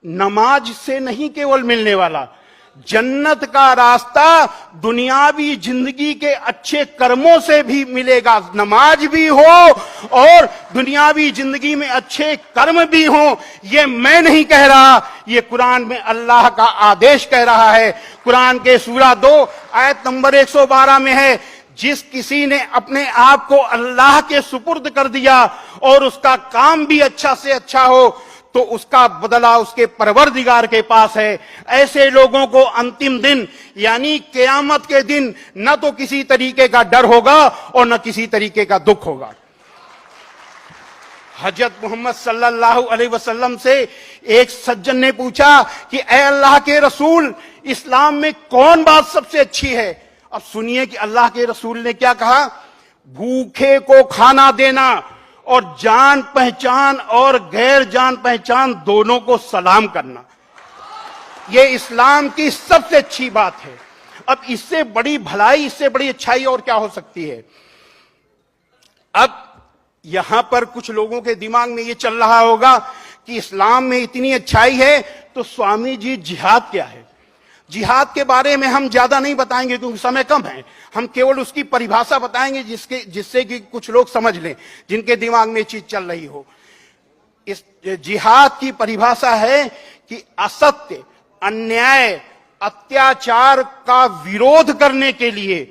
नमाज से नहीं केवल मिलने वाला, जन्नत का रास्ता दुनियावी जिंदगी के अच्छे कर्मों से भी मिलेगा। नमाज भी हो और दुनियावी जिंदगी में अच्छे कर्म भी हो, ये मैं नहीं कह रहा, ये कुरान में अल्लाह का आदेश कह रहा है। कुरान के सूरा 2 आयत नंबर 112 में है, जिस किसी ने अपने आप को अल्लाह के सुपुर्द कर दिया और उसका काम भी अच्छा से अच्छा हो तो उसका बदला उसके परवरदिगार के पास है। ऐसे लोगों को अंतिम दिन यानी क़यामत के दिन न तो किसी तरीके का डर होगा और न किसी तरीके का दुख होगा। हजरत मोहम्मद सल्लल्लाहु अलैहि वसल्लम से एक सज्जन ने पूछा कि ऐ अल्लाह के रसूल, इस्लाम में कौन बात सबसे अच्छी है? अब सुनिए कि अल्लाह के रसूल ने क्या कहा। भूखे को खाना देना और जान पहचान और गैर जान पहचान दोनों को सलाम करना, यह इस्लाम की सबसे अच्छी बात है। अब इससे बड़ी भलाई, इससे बड़ी अच्छाई और क्या हो सकती है? अब यहां पर कुछ लोगों के दिमाग में यह चल रहा होगा कि इस्लाम में इतनी अच्छाई है तो स्वामी जी जिहाद क्या है? जिहाद के बारे में हम ज्यादा नहीं बताएंगे क्योंकि समय कम है। हम केवल उसकी परिभाषा बताएंगे जिससे कि कुछ लोग समझ लें, जिनके दिमाग में चीज चल रही हो। इस जिहाद की परिभाषा है कि असत्य, अन्याय, अत्याचार का विरोध करने के लिए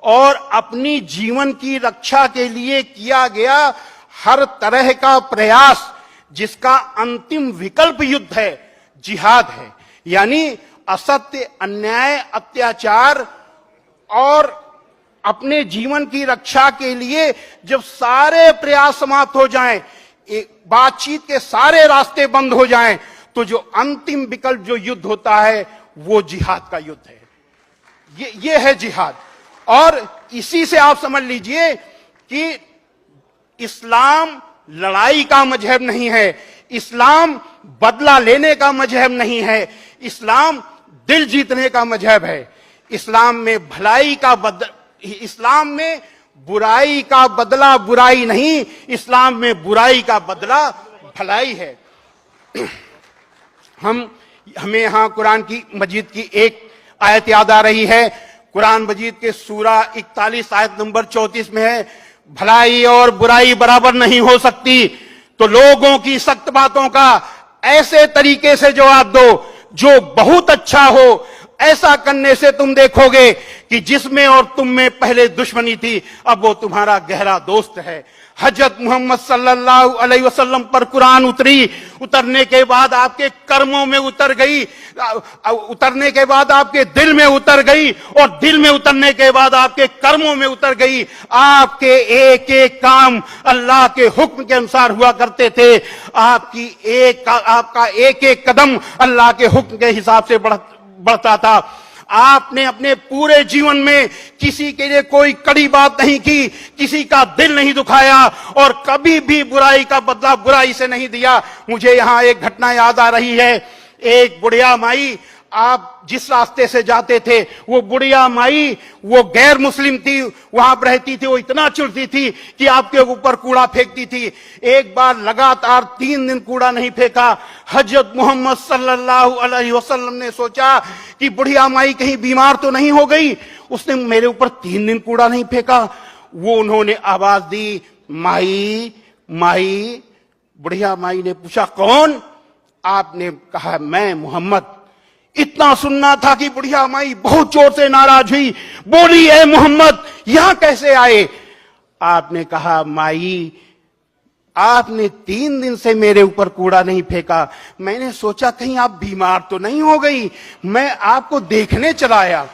और अपनी जीवन की रक्षा के लिए किया गया हर तरह का प्रयास जिसका अंतिम विकल्प युद्ध है, जिहाद है। यानी असत्य, अन्याय, अत्याचार और अपने जीवन की रक्षा के लिए जब सारे प्रयास समाप्त हो जाएं, बातचीत के सारे रास्ते बंद हो जाएं, तो जो अंतिम विकल्प जो युद्ध होता है वो जिहाद का युद्ध है। ये है जिहाद। और इसी से आप समझ लीजिए कि इस्लाम लड़ाई का मजहब नहीं है, इस्लाम बदला लेने का मजहब नहीं है, इस्लाम दिल जीतने का मजहब है। इस्लाम में भलाई का इस्लाम में बुराई का बदला बुराई नहीं, इस्लाम में बुराई का बदला भलाई है। हमें यहां कुरान की मजीद की एक आयत याद आ रही है। कुरान मजीद के सूरा 41 आयत नंबर 34 में है, भलाई और बुराई बराबर नहीं हो सकती, तो लोगों की सख्त बातों का ऐसे तरीके से जवाब दो जो बहुत अच्छा हो। ऐसा करने से तुम देखोगे कि जिसमें और तुम में पहले दुश्मनी थी अब वो तुम्हारा गहरा दोस्त है। हजरत मोहम्मद सल्लल्लाहु अलैहि वसल्लम पर कुरान उतरने के बाद आपके कर्मों में उतर गई, उतरने के बाद आपके दिल में उतर गई और दिल में उतरने के बाद आपके कर्मों में उतर गई। आपके एक एक काम अल्लाह के हुक्म के अनुसार हुआ करते थे। आपका एक एक कदम अल्लाह के हुक्म के हिसाब से बढ़ता था। आपने अपने पूरे जीवन में किसी के लिए कोई कड़ी बात नहीं की, किसी का दिल नहीं दुखाया और कभी भी बुराई का बदला बुराई से नहीं दिया। मुझे यहां एक घटना याद आ रही है। एक बुढ़िया माई, आप जिस रास्ते से जाते थे वो बुढ़िया माई, वो गैर मुस्लिम थी, वहां पर रहती थी, वो इतना चिढ़ती थी कि आपके ऊपर कूड़ा फेंकती थी। एक बार लगातार 3 दिन कूड़ा नहीं फेंका। हजरत मोहम्मद सल्लल्लाहु अलैहि वसल्लम ने सोचा कि बुढ़िया माई कहीं बीमार तो नहीं हो गई, उसने मेरे ऊपर 3 दिन कूड़ा नहीं फेंका। वो उन्होंने आवाज दी, माई माई। बुढ़िया माई ने पूछा, कौन? आपने कहा, मैं मोहम्मद। इतना सुनना था कि बुढ़िया माई बहुत जोर से नाराज हुई, बोली, ए मोहम्मद यहां कैसे आए? आपने कहा, माई आपने 3 दिन से मेरे ऊपर कूड़ा नहीं फेंका, मैंने सोचा कहीं आप बीमार तो नहीं हो गई, मैं आपको देखने चला आया।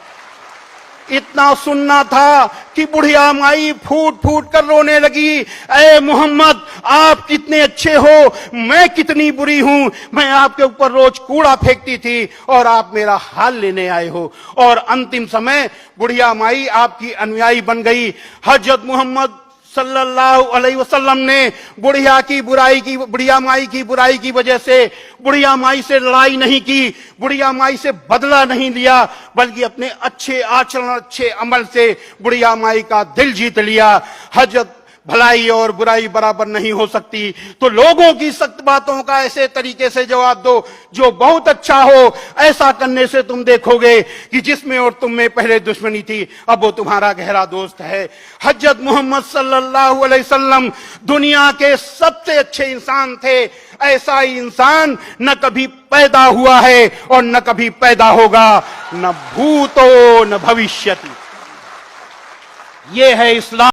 इतना सुनना था कि बुढ़िया माई फूट फूट कर रोने लगी, ए मोहम्मद आप कितने अच्छे हो, मैं कितनी बुरी हूं, मैं आपके ऊपर रोज कूड़ा फेंकती थी और आप मेरा हाल लेने आए हो। और अंतिम समय बुढ़िया माई आपकी अनुयायी बन गई। हजरत मोहम्मद सल्लल्लाहु अलैहि वसल्लम ने बुढ़िया माई की बुराई की वजह से बुढ़िया माई से लड़ाई नहीं की, बुढ़िया माई से बदला नहीं लिया, बल्कि अपने अच्छे आचरण, अच्छे अमल से बुढ़िया माई का दिल जीत लिया। हजरत भलाई और बुराई बराबर नहीं हो सकती, तो लोगों की सख्त बातों का ऐसे तरीके से जवाब दो जो बहुत अच्छा हो। ऐसा करने से तुम देखोगे कि जिसमें और तुम में पहले दुश्मनी थी, अब वो तुम्हारा गहरा दोस्त है। हजरत मोहम्मद सल्लल्लाहु अलैहि वसल्लम दुनिया के सबसे अच्छे इंसान थे। ऐसा ही इंसान न कभी पैदा हुआ है और न कभी पैदा होगा, न भूतो न भविष्यति। ये है इस्लाम।